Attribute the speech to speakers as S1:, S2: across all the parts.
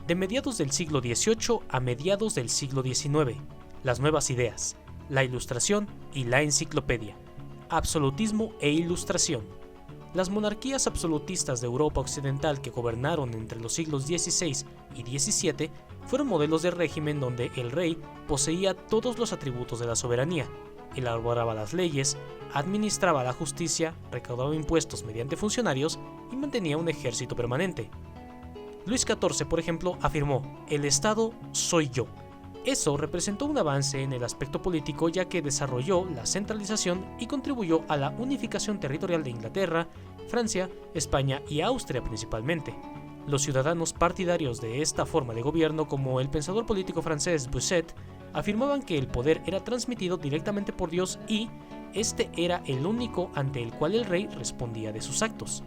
S1: de mediados del siglo XVIII a mediados del siglo XIX, las nuevas ideas, la Ilustración y la Enciclopedia, absolutismo e ilustración. Las monarquías absolutistas de Europa Occidental que gobernaron entre los siglos XVI y XVII fueron modelos de régimen donde el rey poseía todos los atributos de la soberanía, elaboraba las leyes, administraba la justicia, recaudaba impuestos mediante funcionarios y mantenía un ejército permanente. Luis XIV, por ejemplo, afirmó: "El Estado soy yo". Eso representó un avance en el aspecto político, ya que desarrolló la centralización y contribuyó a la unificación territorial de Inglaterra, Francia, España y Austria principalmente. Los ciudadanos partidarios de esta forma de gobierno, como el pensador político francés Bossuet, afirmaban que el poder era transmitido directamente por Dios y este era el único ante el cual el rey respondía de sus actos.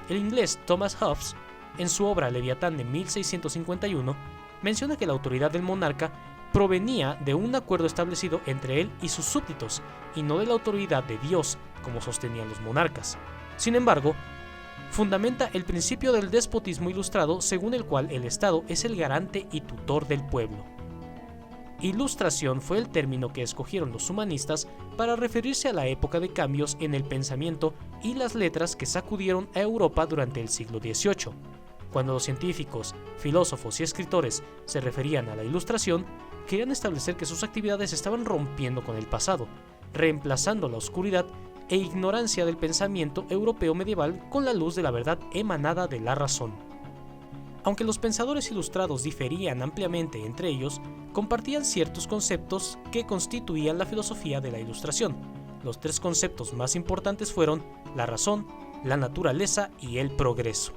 S1: El inglés Thomas Hobbes, en su obra Leviatán de 1651, menciona que la autoridad del monarca provenía de un acuerdo establecido entre él y sus súbditos, y no de la autoridad de Dios, como sostenían los monarcas. Sin embargo, fundamenta el principio del despotismo ilustrado, según el cual el Estado es el garante y tutor del pueblo. Ilustración fue el término que escogieron los humanistas para referirse a la época de cambios en el pensamiento y las letras que sacudieron a Europa durante el siglo XVIII. Cuando los científicos, filósofos y escritores se referían a la Ilustración, querían establecer que sus actividades estaban rompiendo con el pasado, reemplazando la oscuridad e ignorancia del pensamiento europeo medieval con la luz de la verdad emanada de la razón. Aunque los pensadores ilustrados diferían ampliamente entre ellos, compartían ciertos conceptos que constituían la filosofía de la Ilustración. Los tres conceptos más importantes fueron la razón, la naturaleza y el progreso.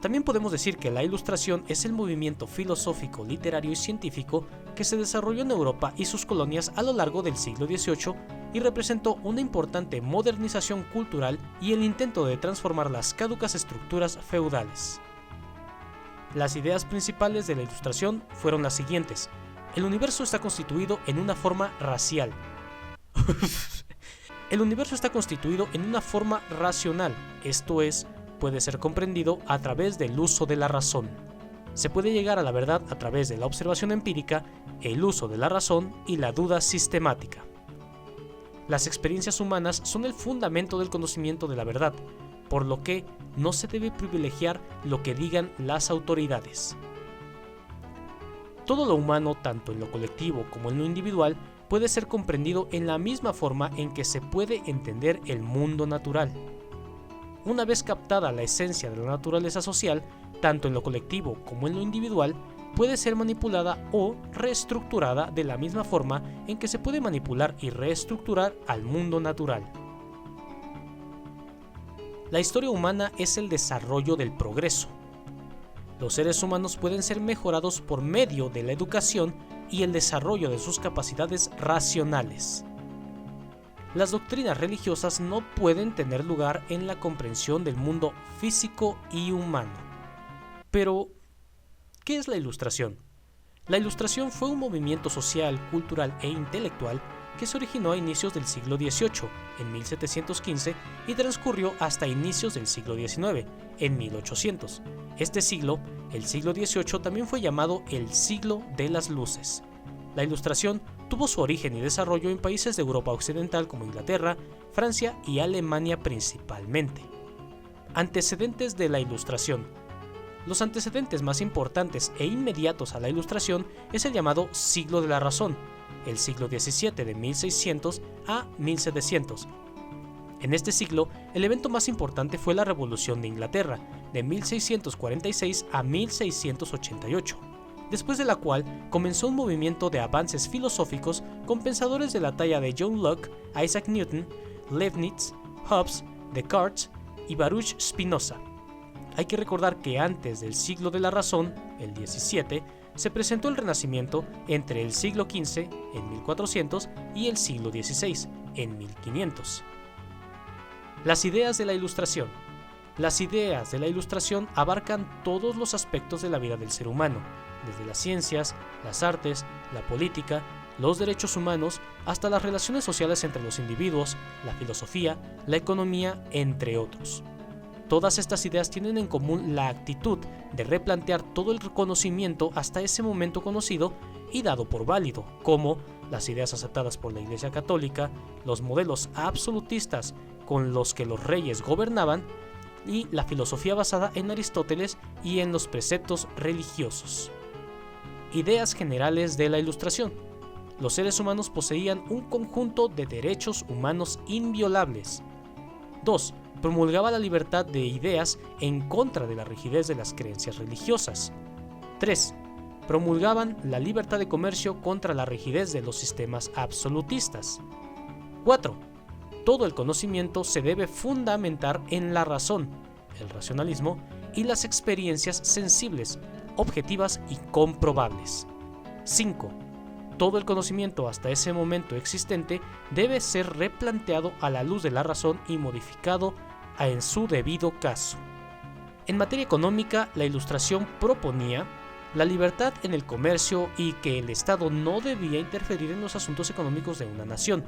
S1: También podemos decir que la Ilustración es el movimiento filosófico, literario y científico que se desarrolló en Europa y sus colonias a lo largo del siglo XVIII y representó una importante modernización cultural y el intento de transformar las caducas estructuras feudales. Las ideas principales de la Ilustración fueron las siguientes: el universo está constituido en una forma racial. El universo está constituido en una forma racional, esto es, puede ser comprendido a través del uso de la razón. Se puede llegar a la verdad a través de la observación empírica, el uso de la razón y la duda sistemática. Las experiencias humanas son el fundamento del conocimiento de la verdad, por lo que no se debe privilegiar lo que digan las autoridades. Todo lo humano, tanto en lo colectivo como en lo individual, puede ser comprendido en la misma forma en que se puede entender el mundo natural. Una vez captada la esencia de la naturaleza social, tanto en lo colectivo como en lo individual, puede ser manipulada o reestructurada de la misma forma en que se puede manipular y reestructurar al mundo natural. La historia humana es el desarrollo del progreso. Los seres humanos pueden ser mejorados por medio de la educación y el desarrollo de sus capacidades racionales. Las doctrinas religiosas no pueden tener lugar en la comprensión del mundo físico y humano. Pero, ¿qué es la Ilustración? La Ilustración fue un movimiento social, cultural e intelectual que se originó a inicios del siglo XVIII, en 1715, y transcurrió hasta inicios del siglo XIX, en 1800. Este siglo, el siglo XVIII, también fue llamado el siglo de las luces. La Ilustración tuvo su origen y desarrollo en países de Europa Occidental como Inglaterra, Francia y Alemania principalmente. Antecedentes de la Ilustración. Los antecedentes más importantes e inmediatos a la Ilustración es el llamado Siglo de la Razón, el siglo XVII de 1600 a 1700. En este siglo, el evento más importante fue la Revolución de Inglaterra, de 1646 a 1688, después de la cual comenzó un movimiento de avances filosóficos con pensadores de la talla de John Locke, Isaac Newton, Leibniz, Hobbes, Descartes y Baruch Spinoza. Hay que recordar que antes del siglo de la razón, el XVII, se presentó el Renacimiento entre el siglo XV, en 1400, y el siglo XVI, en 1500. Las ideas de la Ilustración. Las ideas de la Ilustración abarcan todos los aspectos de la vida del ser humano, desde las ciencias, las artes, la política, los derechos humanos, hasta las relaciones sociales entre los individuos, la filosofía, la economía, entre otros. Todas estas ideas tienen en común la actitud de replantear todo el conocimiento hasta ese momento conocido y dado por válido, como las ideas aceptadas por la Iglesia Católica, los modelos absolutistas con los que los reyes gobernaban y la filosofía basada en Aristóteles y en los preceptos religiosos. Ideas generales de la Ilustración. Los seres humanos poseían un conjunto de derechos humanos inviolables. 2. Promulgaba la libertad de ideas en contra de la rigidez de las creencias religiosas. 3. Promulgaban la libertad de comercio contra la rigidez de los sistemas absolutistas. 4. Todo el conocimiento se debe fundamentar en la razón, el racionalismo y las experiencias sensibles, objetivas y comprobables. 5. Todo el conocimiento hasta ese momento existente debe ser replanteado a la luz de la razón y modificado en su debido caso. En materia económica, la Ilustración proponía la libertad en el comercio y que el Estado no debía interferir en los asuntos económicos de una nación,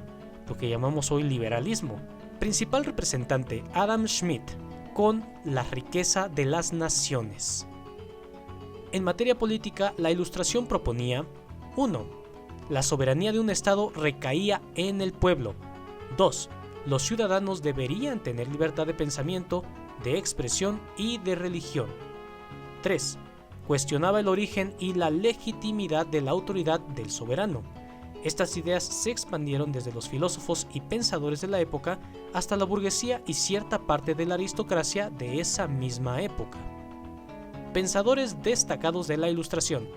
S1: lo que llamamos hoy liberalismo. Principal representante Adam Smith con la riqueza de las naciones. En materia política, la Ilustración proponía 1. La soberanía de un Estado recaía en el pueblo. 2. Los ciudadanos deberían tener libertad de pensamiento, de expresión y de religión. 3. Cuestionaba el origen y la legitimidad de la autoridad del soberano. Estas ideas se expandieron desde los filósofos y pensadores de la época hasta la burguesía y cierta parte de la aristocracia de esa misma época. Pensadores destacados de la Ilustración.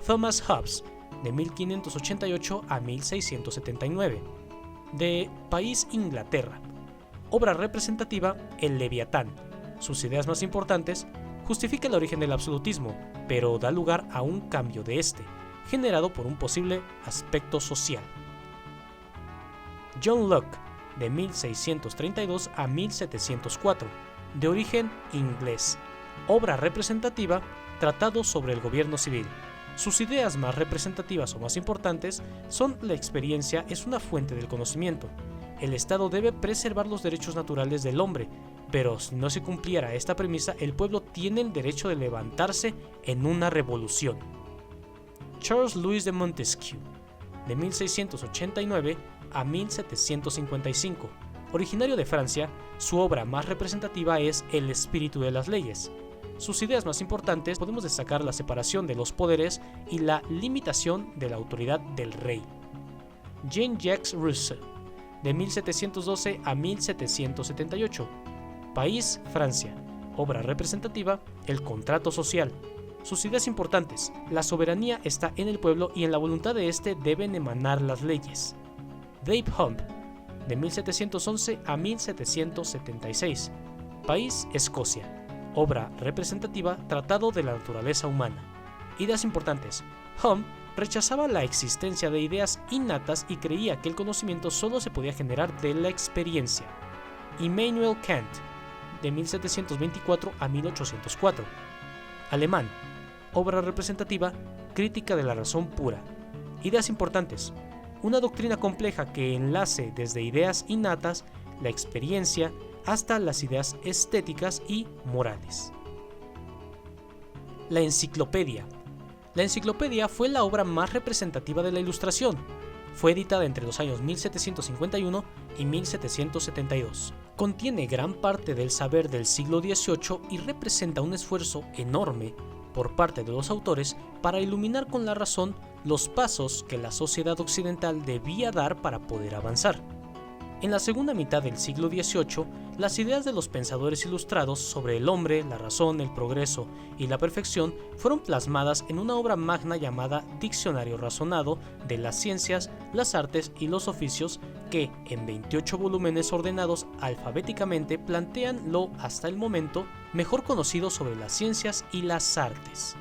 S1: Thomas Hobbes, de 1588 a 1679, de País Inglaterra. Obra representativa, El Leviatán. Sus ideas más importantes: justifica el origen del absolutismo, pero da lugar a un cambio de este, generado por un posible aspecto social. John Locke, de 1632 a 1704, de origen inglés. Obra representativa, Tratado sobre el Gobierno Civil. Sus ideas más representativas o más importantes son: la experiencia es una fuente del conocimiento. El Estado debe preservar los derechos naturales del hombre, pero si no se cumpliera esta premisa, el pueblo tiene el derecho de levantarse en una revolución. Charles Louis de Montesquieu, de 1689 a 1755, originario de Francia, su obra más representativa es El espíritu de las leyes. Sus ideas más importantes podemos destacar la separación de los poderes y la limitación de la autoridad del rey. Jean-Jacques Rousseau, de 1712 a 1778, País, Francia. Obra representativa, El contrato social. Sus ideas importantes: la soberanía está en el pueblo y en la voluntad de éste deben emanar las leyes. Dave Hump, de 1711 a 1776, País, Escocia. Obra representativa, Tratado de la naturaleza humana. Ideas importantes: Hume rechazaba la existencia de ideas innatas y creía que el conocimiento solo se podía generar de la experiencia. Immanuel Kant, de 1724 a 1804, alemán. Obra representativa, Crítica de la razón pura. Ideas importantes: una doctrina compleja que enlace desde ideas innatas, la experiencia, hasta las ideas estéticas y morales. La Enciclopedia. La Enciclopedia fue la obra más representativa de la Ilustración. Fue editada entre los años 1751 y 1772. Contiene gran parte del saber del siglo XVIII y representa un esfuerzo enorme por parte de los autores para iluminar con la razón los pasos que la sociedad occidental debía dar para poder avanzar. En la segunda mitad del siglo XVIII, las ideas de los pensadores ilustrados sobre el hombre, la razón, el progreso y la perfección fueron plasmadas en una obra magna llamada Diccionario Razonado de las Ciencias, las Artes y los Oficios, que, en 28 volúmenes ordenados alfabéticamente, plantean lo, hasta el momento, mejor conocido sobre las ciencias y las artes.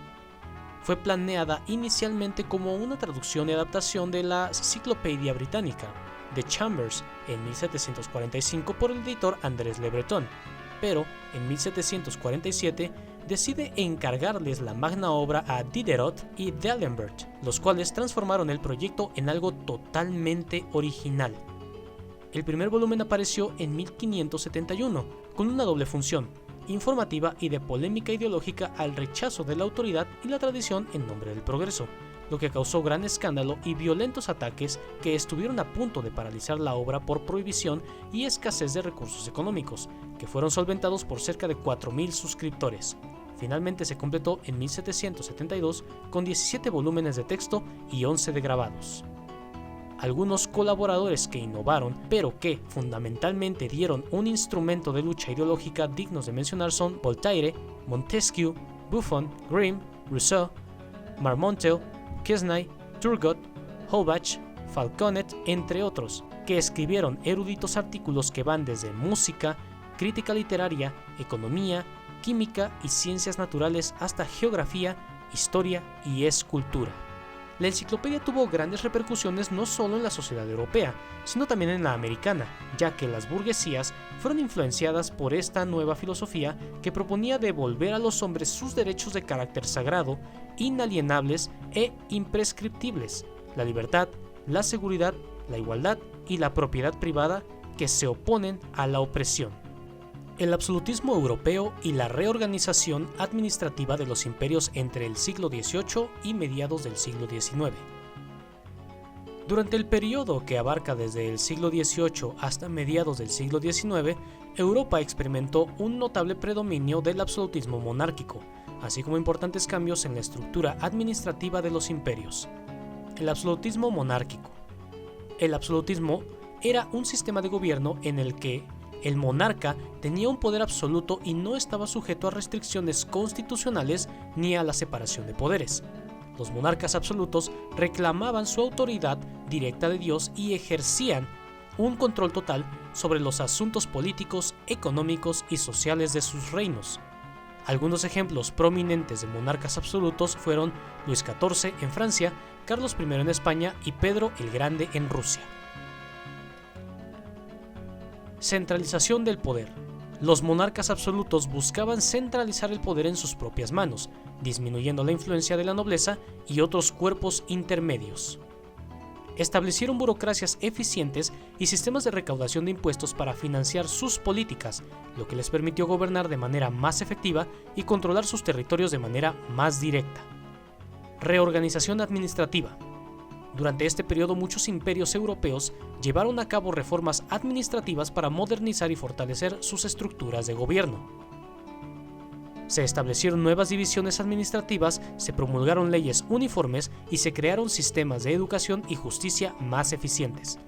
S1: Fue planeada inicialmente como una traducción y adaptación de la Enciclopedia Británica de Chambers en 1745 por el editor Andrés Le Breton, pero en 1747 decide encargarles la magna obra a Diderot y D'Alembert, los cuales transformaron el proyecto en algo totalmente original. El primer volumen apareció en 1571 con una doble función: informativa y de polémica ideológica al rechazo de la autoridad y la tradición en nombre del progreso, lo que causó gran escándalo y violentos ataques que estuvieron a punto de paralizar la obra por prohibición y escasez de recursos económicos, que fueron solventados por cerca de 4.000 suscriptores. Finalmente se completó en 1772 con 17 volúmenes de texto y 11 de grabados. Algunos colaboradores que innovaron, pero que fundamentalmente dieron un instrumento de lucha ideológica dignos de mencionar son Voltaire, Montesquieu, Buffon, Grimm, Rousseau, Marmontel, Quesnay, Turgot, Holbach, Falconet, entre otros, que escribieron eruditos artículos que van desde música, crítica literaria, economía, química y ciencias naturales hasta geografía, historia y escultura. La enciclopedia tuvo grandes repercusiones no solo en la sociedad europea, sino también en la americana, ya que las burguesías fueron influenciadas por esta nueva filosofía que proponía devolver a los hombres sus derechos de carácter sagrado, inalienables e imprescriptibles, la libertad, la seguridad, la igualdad y la propiedad privada que se oponen a la opresión. El absolutismo europeo y la reorganización administrativa de los imperios entre el siglo XVIII y mediados del siglo XIX. Durante el periodo que abarca desde el siglo XVIII hasta mediados del siglo XIX, Europa experimentó un notable predominio del absolutismo monárquico, así como importantes cambios en la estructura administrativa de los imperios. El absolutismo monárquico. El absolutismo era un sistema de gobierno en el que el monarca tenía un poder absoluto y no estaba sujeto a restricciones constitucionales ni a la separación de poderes. Los monarcas absolutos reclamaban su autoridad directa de Dios y ejercían un control total sobre los asuntos políticos, económicos y sociales de sus reinos. Algunos ejemplos prominentes de monarcas absolutos fueron Luis XIV en Francia, Carlos I en España y Pedro el Grande en Rusia. Centralización del poder. Los monarcas absolutos buscaban centralizar el poder en sus propias manos, disminuyendo la influencia de la nobleza y otros cuerpos intermedios. Establecieron burocracias eficientes y sistemas de recaudación de impuestos para financiar sus políticas, lo que les permitió gobernar de manera más efectiva y controlar sus territorios de manera más directa. Reorganización administrativa. Durante este periodo muchos imperios europeos llevaron a cabo reformas administrativas para modernizar y fortalecer sus estructuras de gobierno. Se establecieron nuevas divisiones administrativas, se promulgaron leyes uniformes y se crearon sistemas de educación y justicia más eficientes.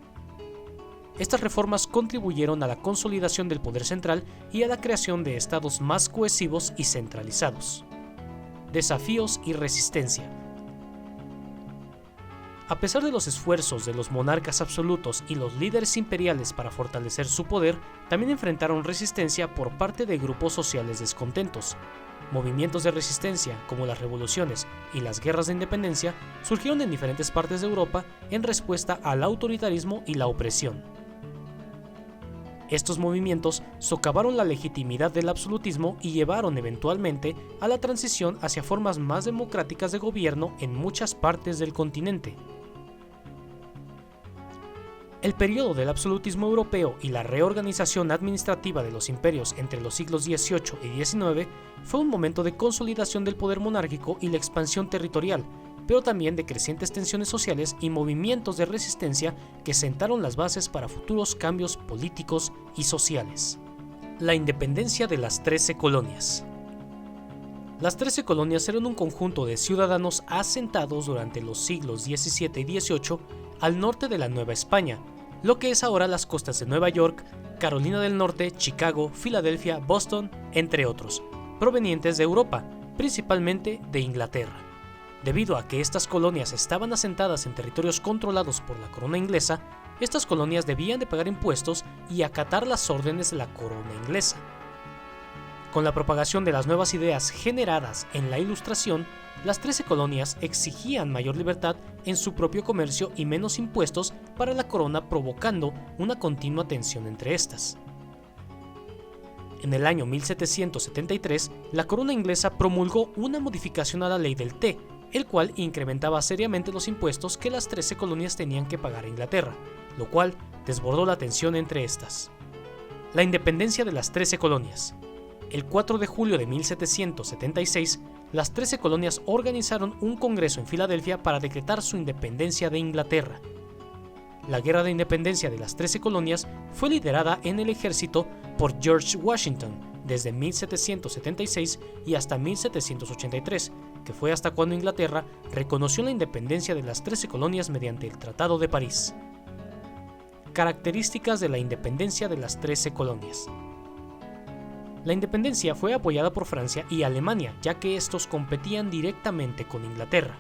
S1: Estas reformas contribuyeron a la consolidación del poder central y a la creación de estados más cohesivos y centralizados. Desafíos y resistencia. A pesar de los esfuerzos de los monarcas absolutos y los líderes imperiales para fortalecer su poder, también enfrentaron resistencia por parte de grupos sociales descontentos. Movimientos de resistencia, como las revoluciones y las guerras de independencia, surgieron en diferentes partes de Europa en respuesta al autoritarismo y la opresión. Estos movimientos socavaron la legitimidad del absolutismo y llevaron eventualmente a la transición hacia formas más democráticas de gobierno en muchas partes del continente. El periodo del absolutismo europeo y la reorganización administrativa de los imperios entre los siglos XVIII y XIX fue un momento de consolidación del poder monárquico y la expansión territorial, pero también de crecientes tensiones sociales y movimientos de resistencia que sentaron las bases para futuros cambios políticos y sociales. La independencia de las 13 colonias. Las 13 colonias eran un conjunto de ciudadanos asentados durante los siglos XVII y XVIII al norte de la Nueva España, lo que es ahora las costas de Nueva York, Carolina del Norte, Chicago, Filadelfia, Boston, entre otros, provenientes de Europa, principalmente de Inglaterra. Debido a que estas colonias estaban asentadas en territorios controlados por la corona inglesa, estas colonias debían de pagar impuestos y acatar las órdenes de la corona inglesa. Con la propagación de las nuevas ideas generadas en la Ilustración, las 13 colonias exigían mayor libertad en su propio comercio y menos impuestos para la corona, provocando una continua tensión entre estas. En el año 1773, la corona inglesa promulgó una modificación a la ley del té, el cual incrementaba seriamente los impuestos que las 13 colonias tenían que pagar a Inglaterra, lo cual desbordó la tensión entre estas. La independencia de las 13 colonias. El 4 de julio de 1776, las 13 colonias organizaron un congreso en Filadelfia para decretar su independencia de Inglaterra. La Guerra de Independencia de las 13 colonias fue liderada en el ejército por George Washington desde 1776 y hasta 1783, que fue hasta cuando Inglaterra reconoció la independencia de las 13 colonias mediante el Tratado de París. Características de la independencia de las 13 colonias. La independencia fue apoyada por Francia y Alemania, ya que estos competían directamente con Inglaterra.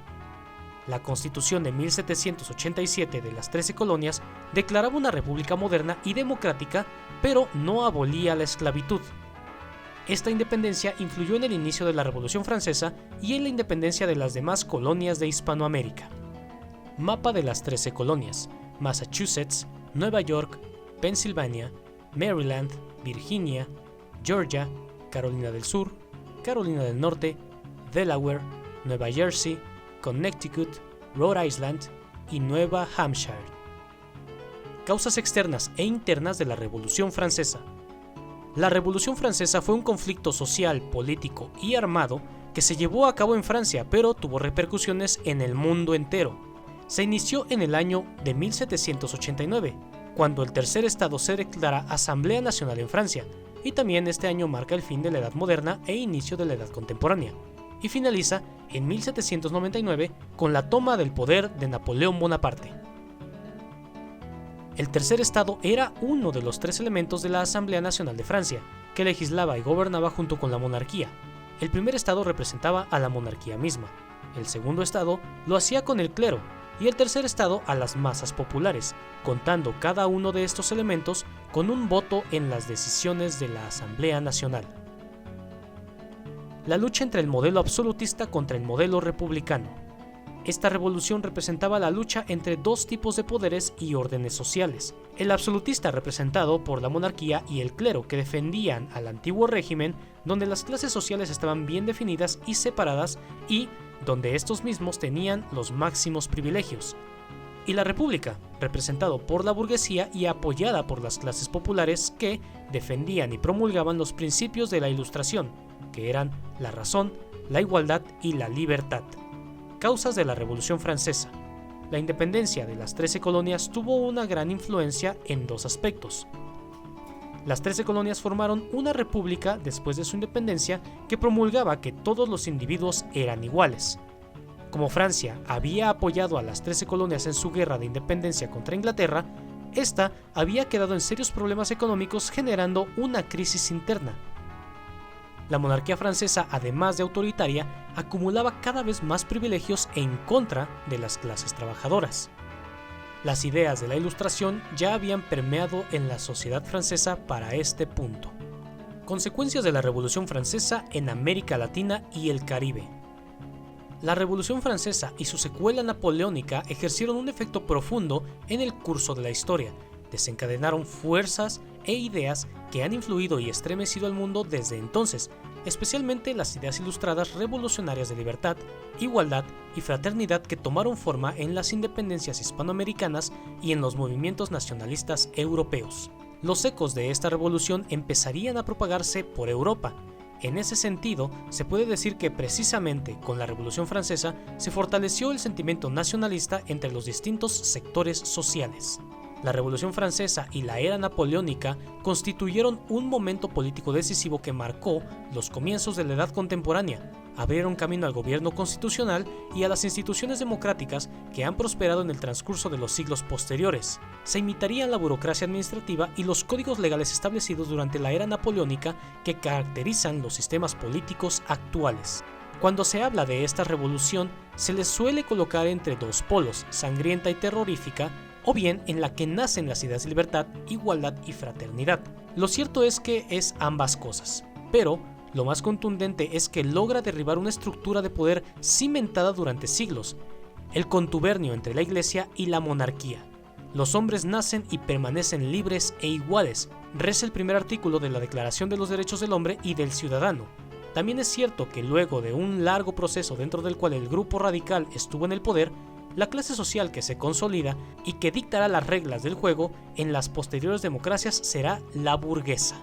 S1: La Constitución de 1787 de las 13 colonias declaraba una república moderna y democrática, pero no abolía la esclavitud. Esta independencia influyó en el inicio de la Revolución Francesa y en la independencia de las demás colonias de Hispanoamérica. Mapa de las 13 colonias: Massachusetts, Nueva York, Pensilvania, Maryland, Virginia, Georgia, Carolina del Sur, Carolina del Norte, Delaware, Nueva Jersey, Connecticut, Rhode Island y Nueva Hampshire. Causas externas e internas de la Revolución Francesa. La Revolución Francesa fue un conflicto social, político y armado que se llevó a cabo en Francia, pero tuvo repercusiones en el mundo entero. Se inició en el año de 1789, cuando el tercer estado se declara Asamblea Nacional en Francia, y también este año marca el fin de la Edad Moderna e inicio de la Edad Contemporánea, y finaliza en 1799 con la toma del poder de Napoleón Bonaparte. El tercer estado era uno de los 3 elementos de la Asamblea Nacional de Francia, que legislaba y gobernaba junto con la monarquía. El primer estado representaba a la monarquía misma, el segundo estado lo hacía con el clero, y el tercer estado a las masas populares, contando cada uno de estos elementos con un voto en las decisiones de la Asamblea Nacional. La lucha entre el modelo absolutista contra el modelo republicano. Esta revolución representaba la lucha entre 2 tipos de poderes y órdenes sociales: el absolutista, representado por la monarquía, y el clero, que defendían al antiguo régimen, donde las clases sociales estaban bien definidas y separadas y donde estos mismos tenían los máximos privilegios; y la república, representado por la burguesía y apoyada por las clases populares que defendían y promulgaban los principios de la Ilustración, que eran la razón, la igualdad y la libertad. Causas de la Revolución Francesa. La independencia de las 13 colonias tuvo una gran influencia en 2 aspectos. Las 13 colonias formaron una república después de su independencia que promulgaba que todos los individuos eran iguales. Como Francia había apoyado a las 13 colonias en su guerra de independencia contra Inglaterra, esta había quedado en serios problemas económicos, generando una crisis interna. La monarquía francesa, además de autoritaria, acumulaba cada vez más privilegios en contra de las clases trabajadoras. Las ideas de la Ilustración ya habían permeado en la sociedad francesa para este punto. Consecuencias de la Revolución Francesa en América Latina y el Caribe. La Revolución Francesa y su secuela napoleónica ejercieron un efecto profundo en el curso de la historia. Desencadenaron fuerzas e ideas que han influido y estremecido al mundo desde entonces, especialmente las ideas ilustradas revolucionarias de libertad, igualdad y fraternidad que tomaron forma en las independencias hispanoamericanas y en los movimientos nacionalistas europeos. Los ecos de esta revolución empezarían a propagarse por Europa. En ese sentido, se puede decir que precisamente con la Revolución Francesa se fortaleció el sentimiento nacionalista entre los distintos sectores sociales. La Revolución Francesa y la era napoleónica constituyeron un momento político decisivo que marcó los comienzos de la Edad Contemporánea, abrieron camino al gobierno constitucional y a las instituciones democráticas que han prosperado en el transcurso de los siglos posteriores. Se imitarían la burocracia administrativa y los códigos legales establecidos durante la era napoleónica que caracterizan los sistemas políticos actuales. Cuando se habla de esta revolución, se les suele colocar entre 2 polos, sangrienta y terrorífica, o bien en la que nacen las ideas de libertad, igualdad y fraternidad. Lo cierto es que es ambas cosas, pero lo más contundente es que logra derribar una estructura de poder cimentada durante siglos, el contubernio entre la Iglesia y la monarquía. Los hombres nacen y permanecen libres e iguales, reza el primer artículo de la Declaración de los Derechos del Hombre y del Ciudadano. También es cierto que luego de un largo proceso dentro del cual el grupo radical estuvo en el poder, la clase social que se consolida y que dictará las reglas del juego en las posteriores democracias será la burguesa.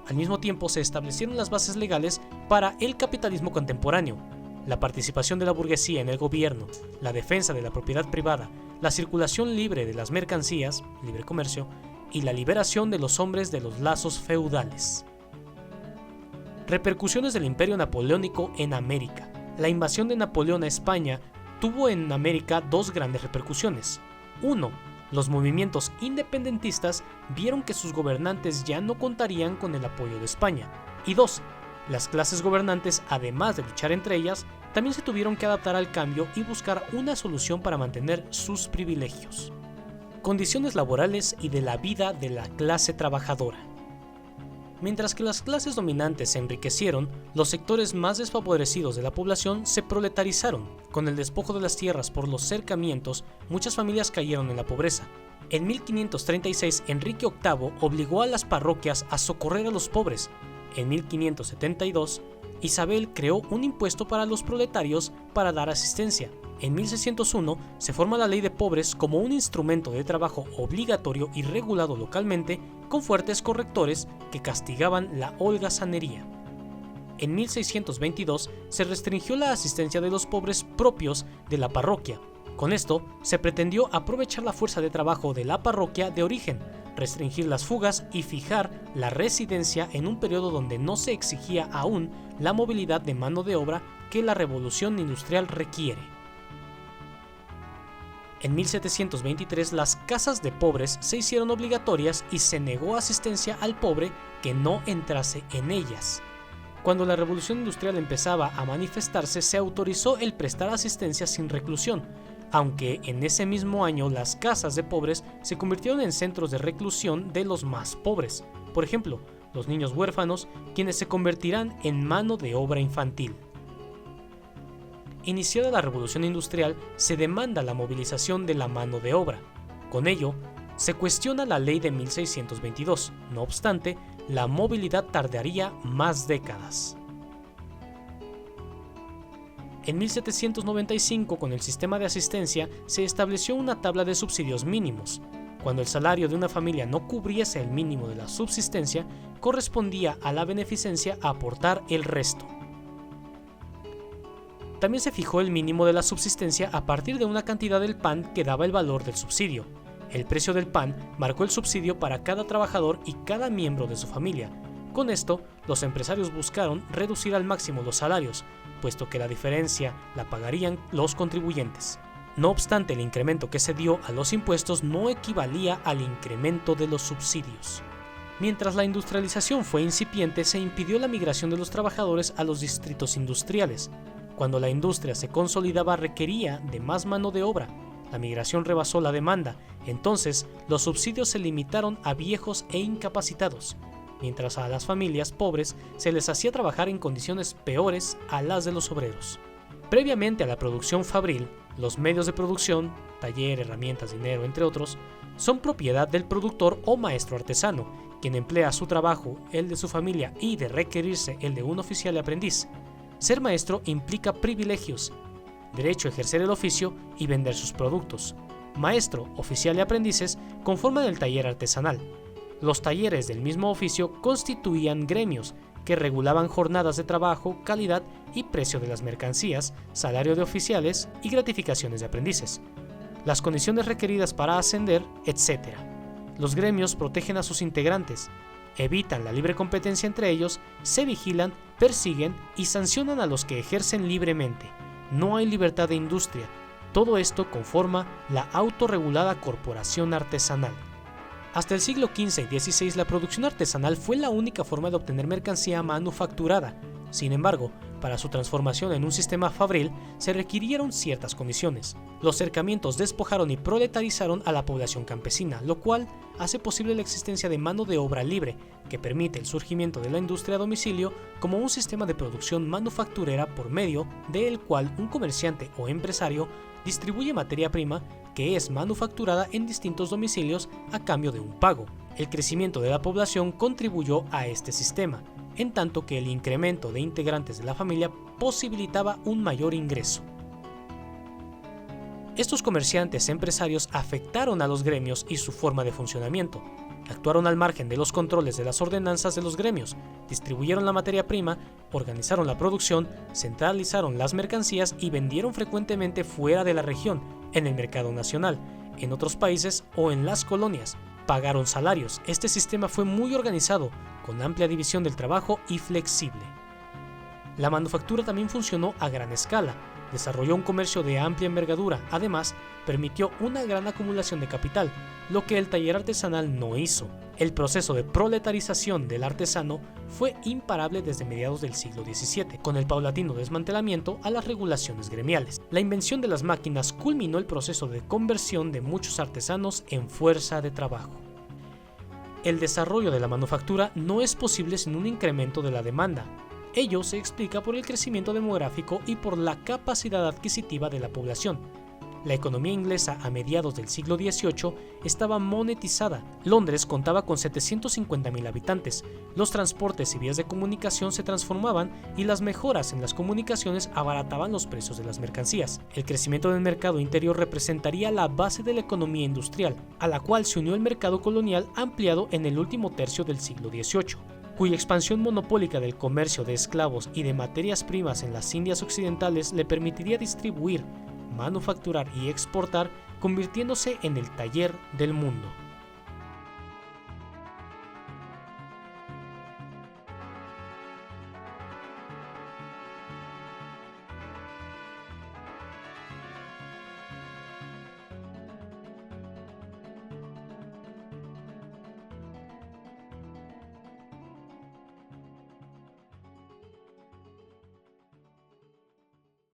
S1: Al mismo tiempo se establecieron las bases legales para el capitalismo contemporáneo, la participación de la burguesía en el gobierno, la defensa de la propiedad privada, la circulación libre de las mercancías, libre comercio, y la liberación de los hombres de los lazos feudales. Repercusiones del Imperio Napoleónico en América. La invasión de Napoleón a España tuvo en América dos grandes repercusiones. 1. Los movimientos independentistas vieron que sus gobernantes ya no contarían con el apoyo de España. Y 2. Las clases gobernantes, además de luchar entre ellas, también se tuvieron que adaptar al cambio y buscar una solución para mantener sus privilegios. Condiciones laborales y de la vida de la clase trabajadora. Mientras que las clases dominantes se enriquecieron, los sectores más desfavorecidos de la población se proletarizaron. Con el despojo de las tierras por los cercamientos, muchas familias cayeron en la pobreza. En 1536, Enrique VIII obligó a las parroquias a socorrer a los pobres. En 1572, Isabel creó un impuesto para los proletarios para dar asistencia. En 1601 se forma la Ley de Pobres como un instrumento de trabajo obligatorio y regulado localmente con fuertes correctores que castigaban la holgazanería. En 1622 se restringió la asistencia de los pobres propios de la parroquia. Con esto se pretendió aprovechar la fuerza de trabajo de la parroquia de origen, restringir las fugas y fijar la residencia en un periodo donde no se exigía aún la movilidad de mano de obra que la revolución industrial requiere. En 1723 las casas de pobres se hicieron obligatorias y se negó asistencia al pobre que no entrase en ellas. Cuando la revolución industrial empezaba a manifestarse, se autorizó el prestar asistencia sin reclusión, aunque en ese mismo año las casas de pobres se convirtieron en centros de reclusión de los más pobres, por ejemplo, los niños huérfanos, quienes se convertirán en mano de obra infantil. Iniciada la revolución industrial, se demanda la movilización de la mano de obra. Con ello, se cuestiona la ley de 1622, no obstante, la movilidad tardaría más décadas. En 1795, con el sistema de asistencia, se estableció una tabla de subsidios mínimos. Cuando el salario de una familia no cubriese el mínimo de la subsistencia, correspondía a la beneficencia aportar el resto. También se fijó el mínimo de la subsistencia a partir de una cantidad del pan que daba el valor del subsidio. El precio del pan marcó el subsidio para cada trabajador y cada miembro de su familia. Con esto, los empresarios buscaron reducir al máximo los salarios, puesto que la diferencia la pagarían los contribuyentes. No obstante, el incremento que se dio a los impuestos no equivalía al incremento de los subsidios. Mientras la industrialización fue incipiente, se impidió la migración de los trabajadores a los distritos industriales. Cuando la industria se consolidaba, requería de más mano de obra. La migración rebasó la demanda, entonces los subsidios se limitaron a viejos e incapacitados, mientras a las familias pobres se les hacía trabajar en condiciones peores a las de los obreros. Previamente a la producción fabril, los medios de producción, taller, herramientas, dinero, entre otros, son propiedad del productor o maestro artesano, quien emplea su trabajo, el de su familia y, de requerirse, el de un oficial y aprendiz. Ser maestro implica privilegios, derecho a ejercer el oficio y vender sus productos. Maestro, oficial y aprendices conforman el taller artesanal. Los talleres del mismo oficio constituían gremios que regulaban jornadas de trabajo, calidad y precio de las mercancías, salario de oficiales y gratificaciones de aprendices, las condiciones requeridas para ascender, etc. Los gremios protegen a sus integrantes, evitan la libre competencia entre ellos, se vigilan, persiguen y sancionan a los que ejercen libremente. No hay libertad de industria. Todo esto conforma la autorregulada corporación artesanal. Hasta el siglo XV y XVI la producción artesanal fue la única forma de obtener mercancía manufacturada. Sin embargo, para su transformación en un sistema fabril se requirieron ciertas condiciones. Los cercamientos despojaron y proletarizaron a la población campesina, lo cual hace posible la existencia de mano de obra libre, que permite el surgimiento de la industria a domicilio como un sistema de producción manufacturera por medio del cual un comerciante o empresario distribuye materia prima que es manufacturada en distintos domicilios a cambio de un pago. El crecimiento de la población contribuyó a este sistema, en tanto que el incremento de integrantes de la familia posibilitaba un mayor ingreso. Estos comerciantes empresarios afectaron a los gremios y su forma de funcionamiento. Actuaron al margen de los controles de las ordenanzas de los gremios, distribuyeron la materia prima, organizaron la producción, centralizaron las mercancías y vendieron frecuentemente fuera de la región, en el mercado nacional, en otros países o en las colonias. Pagaron salarios. Este sistema fue muy organizado, con amplia división del trabajo y flexible. La manufactura también funcionó a gran escala, desarrolló un comercio de amplia envergadura, además, permitió una gran acumulación de capital, lo que el taller artesanal no hizo. El proceso de proletarización del artesano fue imparable desde mediados del siglo XVII, con el paulatino desmantelamiento a las regulaciones gremiales. La invención de las máquinas culminó el proceso de conversión de muchos artesanos en fuerza de trabajo. El desarrollo de la manufactura no es posible sin un incremento de la demanda. Ello se explica por el crecimiento demográfico y por la capacidad adquisitiva de la población. La economía inglesa a mediados del siglo XVIII estaba monetizada. Londres contaba con 750.000 habitantes. Los transportes y vías de comunicación se transformaban y las mejoras en las comunicaciones abarataban los precios de las mercancías. El crecimiento del mercado interior representaría la base de la economía industrial, a la cual se unió el mercado colonial ampliado en el último tercio del siglo XVIII. Cuya expansión monopólica del comercio de esclavos y de materias primas en las Indias occidentales le permitiría distribuir, manufacturar y exportar, convirtiéndose en el taller del mundo.